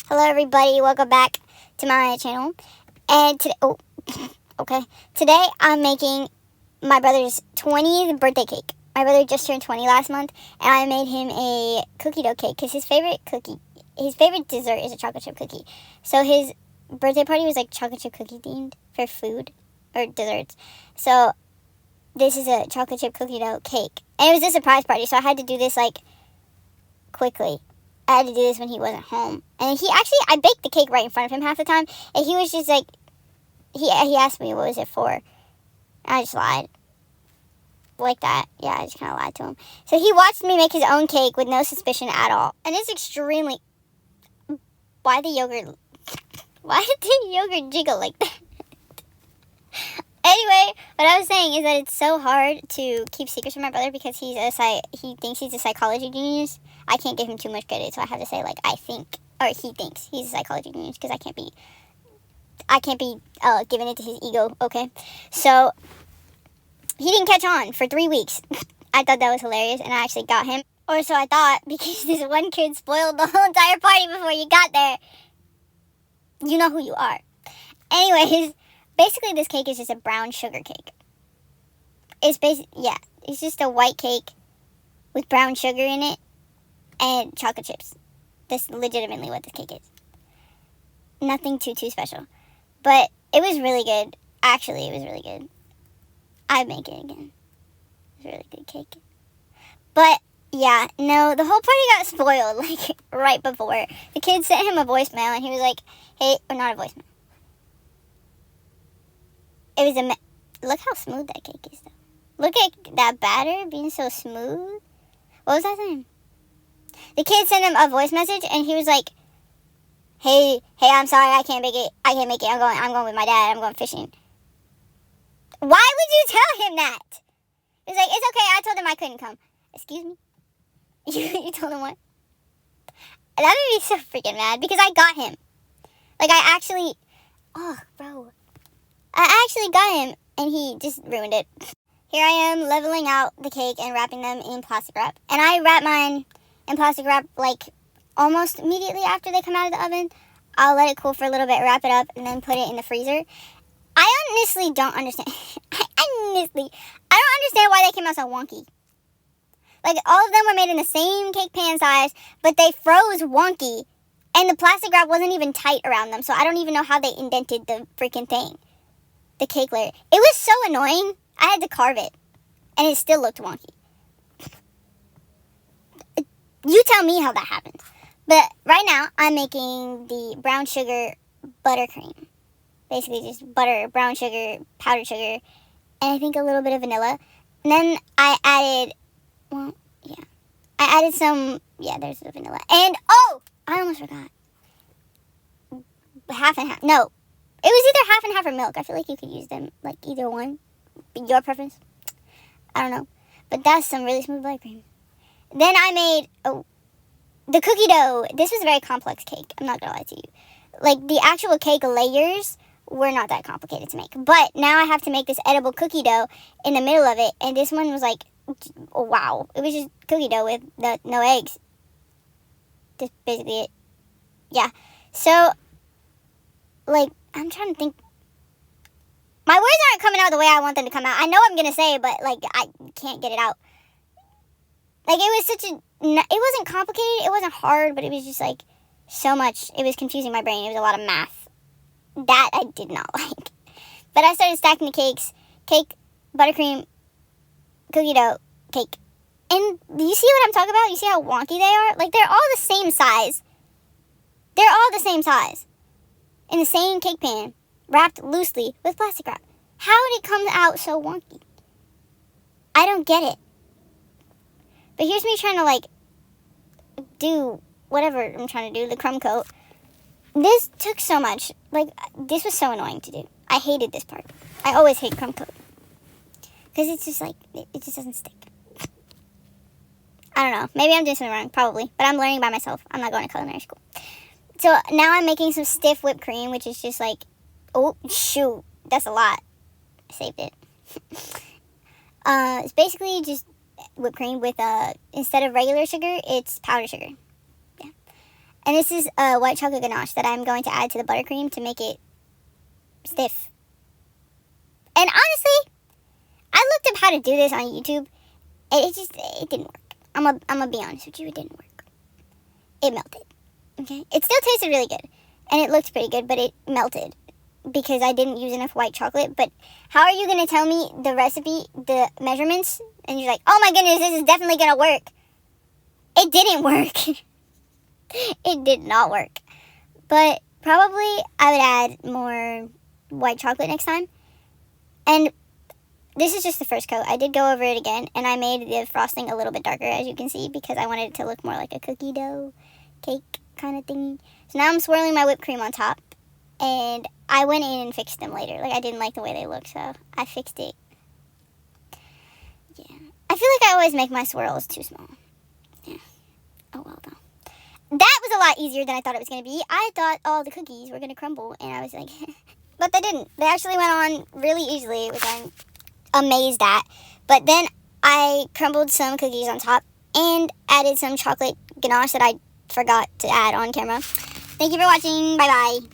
Hello everybody, welcome back to my channel. And today, today I'm making my brother's 20th birthday cake. My brother just turned 20 last month, and I made him a cookie dough cake because his favorite dessert is a chocolate chip cookie. So his birthday party was like chocolate chip cookie themed for food or desserts. So this is a chocolate chip cookie dough cake. And it was a surprise party, so I had to do this like quickly. I had to do this when he wasn't home. And I baked the cake right in front of him half the time. And he was just like, he asked me what was it for. I just lied. Like that. Yeah, I just kind of lied to him. So he watched me make his own cake with no suspicion at all. And it's extremely... Why did the yogurt jiggle like that? Anyway, what I was saying is that it's so hard to keep secrets from my brother because he thinks he's a psychology genius. I can't give him too much credit, so I have to say, like, I think, or he thinks he's a psychology genius because I can't be giving it to his ego, okay? So, he didn't catch on for 3 weeks. I thought that was hilarious, and I actually got him. Or so I thought, because this one kid spoiled the whole entire party before you got there. You know who you are. Anyways, basically this cake is just a brown sugar cake. It's just a white cake with brown sugar in it and chocolate chips. That's legitimately what this cake is. Nothing too special. But it was really good. Actually, it was really good. I'd make it again. It was a really good cake. But, yeah, no, the whole party got spoiled, like, right before. The kid sent him a voicemail, and he was like, hey, or not a voicemail. It was look how smooth that cake is, though. Look at that batter being so smooth. What was I saying? The kid sent him a voice message, and he was like, hey, I'm sorry, I can't make it. I'm going with my dad. I'm going fishing. Why would you tell him that? He was like, it's okay. I told him I couldn't come. Excuse me? You told him what? That made me so freaking mad because I got him. Like, I actually got him, and he just ruined it. Here I am leveling out the cake and wrapping them in plastic wrap. And I wrap mine in plastic wrap, like, almost immediately after they come out of the oven. I'll let it cool for a little bit, wrap it up, and then put it in the freezer. I honestly don't understand. I don't understand why they came out so wonky. Like, all of them were made in the same cake pan size, but they froze wonky, and the plastic wrap wasn't even tight around them, so I don't even know how they indented the freaking thing. The cake layer. It was so annoying. I had to carve it, and it still looked wonky. You tell me how that happened. But right now, I'm making the brown sugar buttercream. Basically just butter, brown sugar, powdered sugar, and I think a little bit of vanilla. And then I added, there's the vanilla. And, I almost forgot. Half and half. No, it was either half and half or milk. I feel like you could use them, like, either one. Your preference. I don't know. But that's some really smooth buttercream. Then I made the cookie dough. This was a very complex cake. I'm not going to lie to you. Like, the actual cake layers were not that complicated to make. But now I have to make this edible cookie dough in the middle of it. And this one was like, wow. It was just cookie dough with no eggs. That's basically it. Yeah. So, like, I'm trying to think. My words aren't coming out the way I want them to come out. I know I'm going to say it, but, like, I can't get it out. Like, it wasn't complicated. It wasn't hard, but it was just, like, so much. It was confusing my brain. It was a lot of math. That I did not like. But I started stacking the cakes. Cake, buttercream, cookie dough, cake. And you see what I'm talking about? You see how wonky they are? Like, they're all the same size. They're all the same size. In the same cake pan, wrapped loosely with plastic wrap. How did it come out so wonky? I don't get it. But here's me trying to, like, do whatever I'm trying to do, the crumb coat. This took so much. Like, this was so annoying to do. I hated this part. I always hate crumb coat. Because it's just, like, it just doesn't stick. I don't know. Maybe I'm doing something wrong. Probably. But I'm learning by myself. I'm not going to culinary school. So, now I'm making some stiff whipped cream, which is just, like, oh, shoot. That's a lot. I saved it. It's basically just whipped cream with, instead of regular sugar, it's powdered sugar. Yeah. And this is a white chocolate ganache that I'm going to add to the buttercream to make it stiff. And honestly, I looked up how to do this on YouTube. It didn't work. I'm gonna be honest with you, it didn't work. It melted. Okay? It still tasted really good. And it looked pretty good, but it melted. Because I didn't use enough white chocolate. But how are you going to tell me the recipe, the measurements, and you're like, oh my goodness, this is definitely going to work. It didn't work. It did not work. But probably I would add more white chocolate next time. And this is just the first coat. I did go over it again, and I made the frosting a little bit darker, as you can see, because I wanted it to look more like a cookie dough cake kind of thing. So now I'm swirling my whipped cream on top. And I went in and fixed them later. Like, I didn't like the way they looked, so I fixed it. Yeah. I feel like I always make my swirls too small. Yeah. Oh, well, though. That was a lot easier than I thought it was going to be. I thought all the cookies were going to crumble, and I was like... But they didn't. They actually went on really easily, which I'm amazed at. But then I crumbled some cookies on top and added some chocolate ganache that I forgot to add on camera. Thank you for watching. Bye-bye.